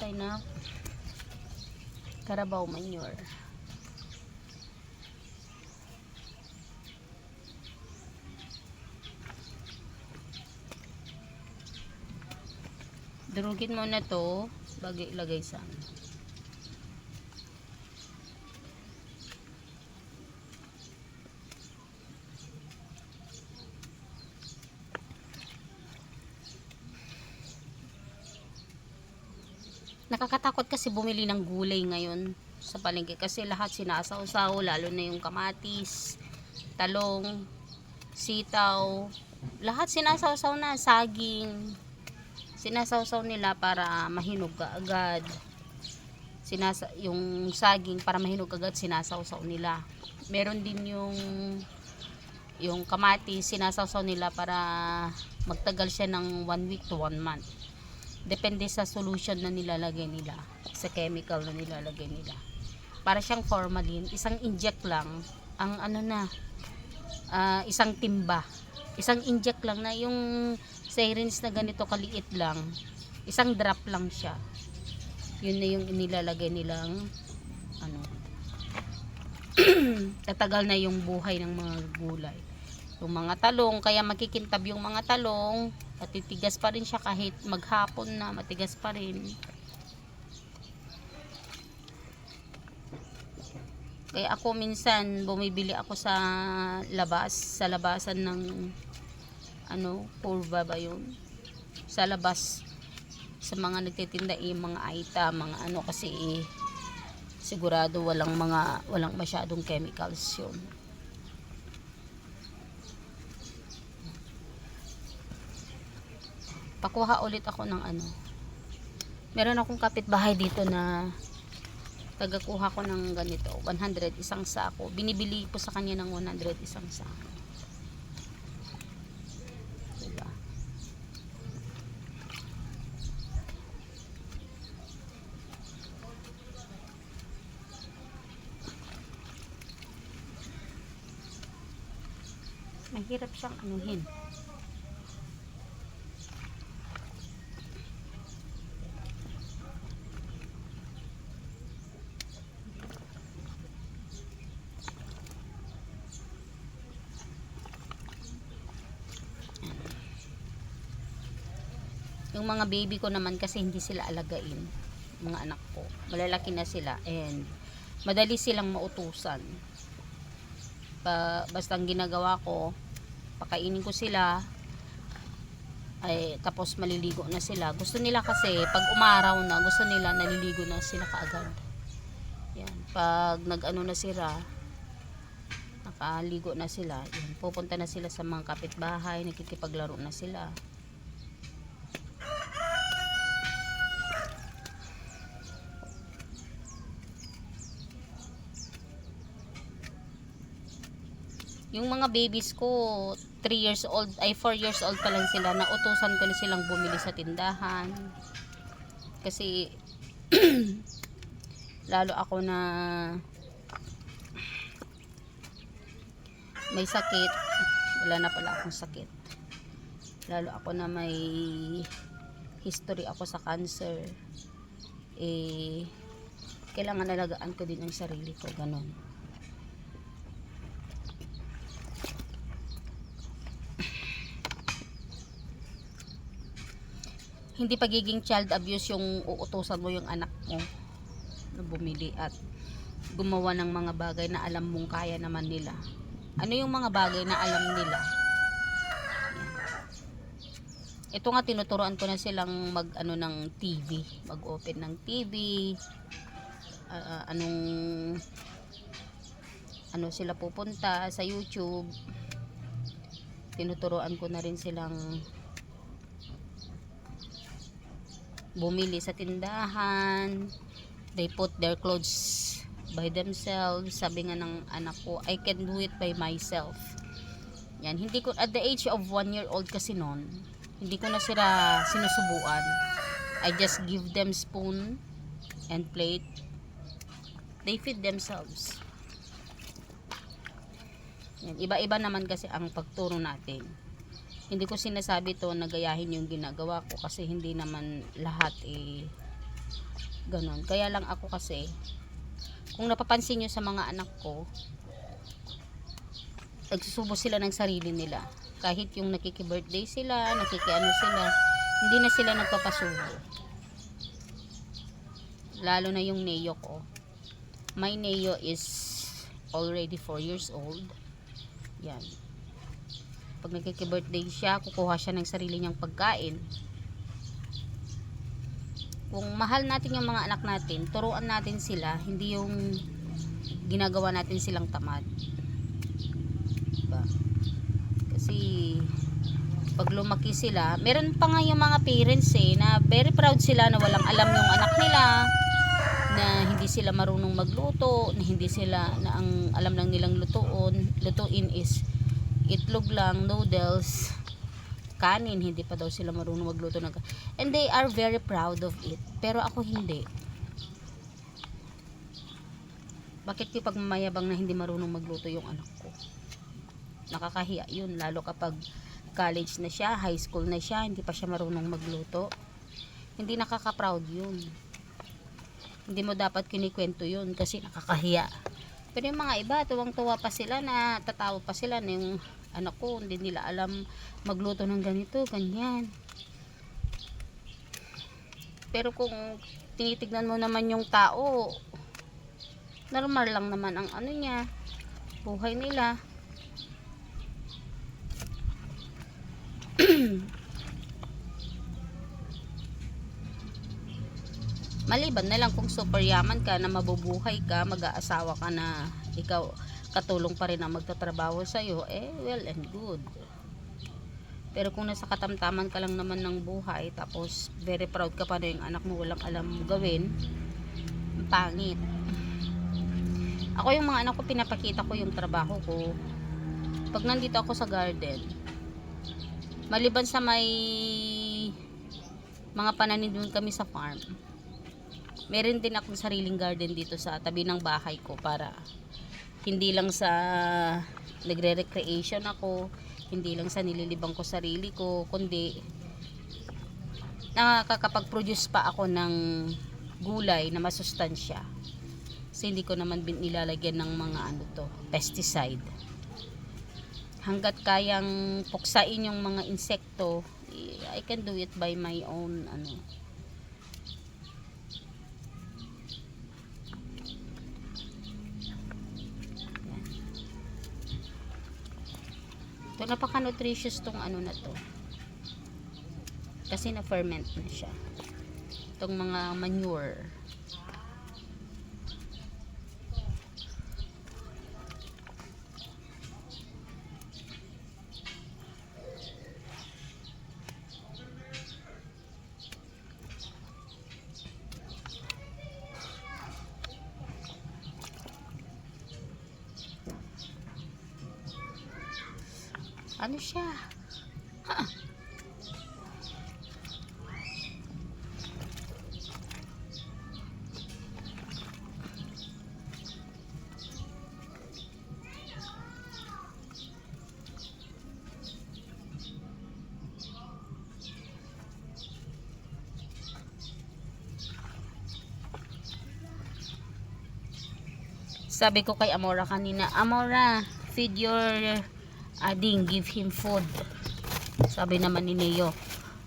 tayo na Carabao manure. Durugin mo na to bago ilagay sa Nakakatakot kasi bumili ng gulay ngayon sa palengke kasi lahat sinasawsaw, lalo na yung kamatis, talong, sitaw, lahat sinasawsaw na, saging. Sinasawsaw nila para mahinog agad. Yung saging para mahinog agad sinasawsaw nila. Meron din yung kamatis, sinasawsaw nila para magtagal siya ng 1 week to 1 month. Depende sa solution na nilalagay nila, sa chemical na nilalagay nila. Para siyang formalin, isang inject lang ang isang timba. Isang inject lang na yung syringe na ganito kaliit lang, isang drop lang siya. Yun na yung inilalagay nilang tatagal na yung buhay ng mga gulay. Yung mga talong, kaya makikintab yung mga talong at titigas pa rin siya kahit maghapon na, matigas pa rin. Kaya ako minsan bumibili ako sa labasan ng purba ba yun, sa labas, sa mga nagtitinda mga aita, mga kasi sigurado walang masyadong chemicals yun. Pakuha ulit ako ng meron akong kapitbahay dito na tagakuha ko ng ganito, 100 isang sako. Binibili ko sa kanya ng 100 isang sako. Mahirap siyang anuhin. Yung mga baby ko naman kasi hindi sila alagain, mga anak ko. Malalaki na sila and madali silang mautusan. Basta ang ginagawa ko, pakainin ko sila, tapos maliligo na sila. Gusto nila kasi pag umaraw na, gusto nila naliligo na sila kaagad. Yan, pag na sila, nakaligo na sila, yan, pupunta na sila sa mga kapitbahay, nakikipaglaro na sila. Yung mga babies ko, 4 years old pa lang sila, nautusan ko na silang bumili sa tindahan. Kasi lalo ako na may sakit, wala na pala akong sakit. Lalo ako na may history ako sa cancer. Kailangan alagaan ko din ang sarili ko, ganun. Hindi pagiging child abuse yung uutusan mo yung anak mo na bumili at gumawa ng mga bagay na alam mong kaya naman nila. Ano yung mga bagay na alam nila? Ito nga, tinuturuan ko na silang ng TV, mag-open ng TV, sila pupunta sa YouTube. Tinuturuan ko na rin silang bumili sa tindahan. They put their clothes by themselves. Sabi nga ng anak ko, I can do it by myself. Yan, hindi ko at the age of 1 year old kasi noon, hindi ko na sila sinusubuan. I just give them spoon and plate. They feed themselves. Yan, iba-iba naman kasi ang pagturo natin. Hindi ko sinasabi to na gayahin yung ginagawa ko kasi hindi naman lahat Ganon. Kaya lang ako kasi, kung napapansin nyo sa mga anak ko, nagsusubo sila ng sarili nila. Kahit yung nakiki-birthday sila, nakikiano sila, hindi na sila nagpapasubo. Lalo na yung Neo ko. My Neo is already 4 years old. Yan. Pag nakiki-birthday siya, kukuha siya ng sarili niyang pagkain. Kung mahal natin yung mga anak natin, turuan natin sila, hindi yung ginagawa natin silang tamad. Diba? Kasi pag lumaki sila, meron pa nga yung mga parents na very proud sila na walang alam yung anak nila, na hindi sila marunong magluto, na hindi sila, na ang alam lang nilang lutuin is itlog lang, noodles, kanin, hindi pa daw sila marunong magluto ng, and they are very proud of it. Pero ako hindi. Bakit ko pagmamayabang na hindi marunong magluto yung anak ko? Nakakahiya yun, lalo kapag college na siya, high school na siya, hindi pa siya marunong magluto. Hindi nakaka-proud yun. Hindi mo dapat kinikwento yun kasi nakakahiya. Pero yung mga iba, tuwang-tuwa pa sila, na tatawa pa sila na yung anak ko, hindi nila alam magluto ng ganito, ganyan. Pero kung tinitignan mo naman yung tao, normal lang naman ang ano niya, buhay nila. Maliban na lang kung super yaman ka na mabubuhay ka, mag-aasawa ka na ikaw katulong pa rin ang magtatrabaho sa'yo, well and good. Pero kung nasa katamtaman ka lang naman ng buhay, tapos very proud ka pa na yung anak mo walang alam gawin, pangit. Ako yung mga anak ko, pinapakita ko yung trabaho ko. Pag nandito ako sa garden, maliban sa may mga pananim doon kami sa farm, meron din akong sariling garden dito sa tabi ng bahay ko, para hindi lang sa nagre-recreation ako, hindi lang sa nililibang ko sarili ko, kundi nakakapag-produce pa ako ng gulay na masustansya. Kasi hindi ko naman nilalagyan ng mga pesticide. Hanggat kayang puksain yung mga insekto, I can do it by my own So, napaka-nutritious tong na to. Kasi na-ferment na siya. Itong mga manure. Ano siya? Sabi ko kay Amora kanina, Amora, feed your ading, give him food. Sabi naman ni Neo,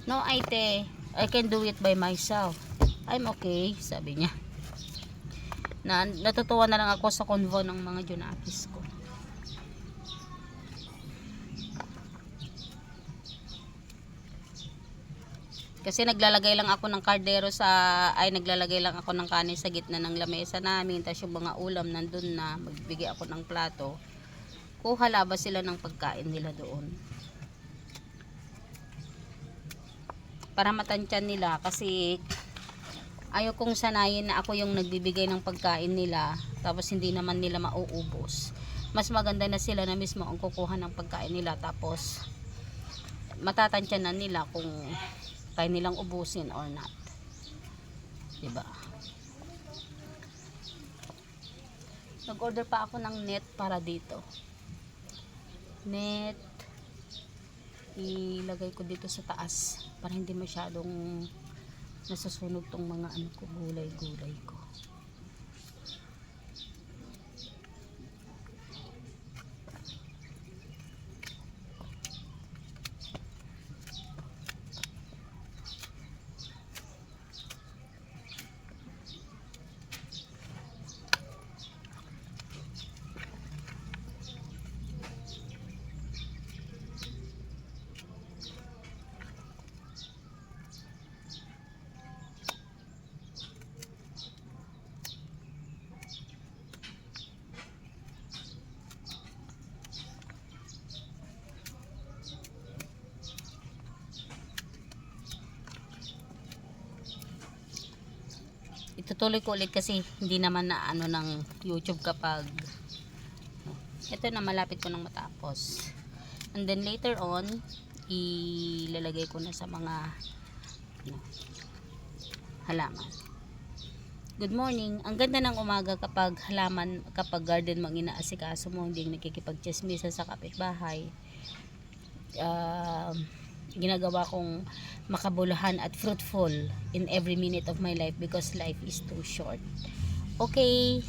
no Aite, I can do it by myself. I'm okay, sabi niya. Natutuwa na lang ako sa convo ng mga Junakis ko. Kasi naglalagay lang ako ng kardero naglalagay lang ako ng kanin sa gitna ng lamesa namin, tapos yung mga ulam nandun na, magbibigay ako ng plato. Kuha labas sila ng pagkain nila doon. Para matansyan nila, kasi ayaw kong sanayin na ako yung nagbibigay ng pagkain nila, tapos hindi naman nila mauubos. Mas maganda na sila na mismo ang kukuha ng pagkain nila, tapos matatansyan na nila kung kaya nilang ubusin or not. Diba? Nag-order pa ako ng net para dito. Net. Ilagay ko dito sa taas para hindi masyadong Nasusunog tong mga ano ko, gulay-gulay ko. Itutuloy ko ulit kasi hindi naman na ano ng YouTube kapag ito na malapit ko nang matapos. And then later on, ilalagay ko na sa mga ano, halaman. Good morning. Ang ganda ng umaga kapag halaman, kapag garden mo ang inaasikaso mo, hindi nakikipagchismisa sa kapitbahay. Ginagawa kong makabuluhan at fruitful in every minute of my life because life is too short. Okay.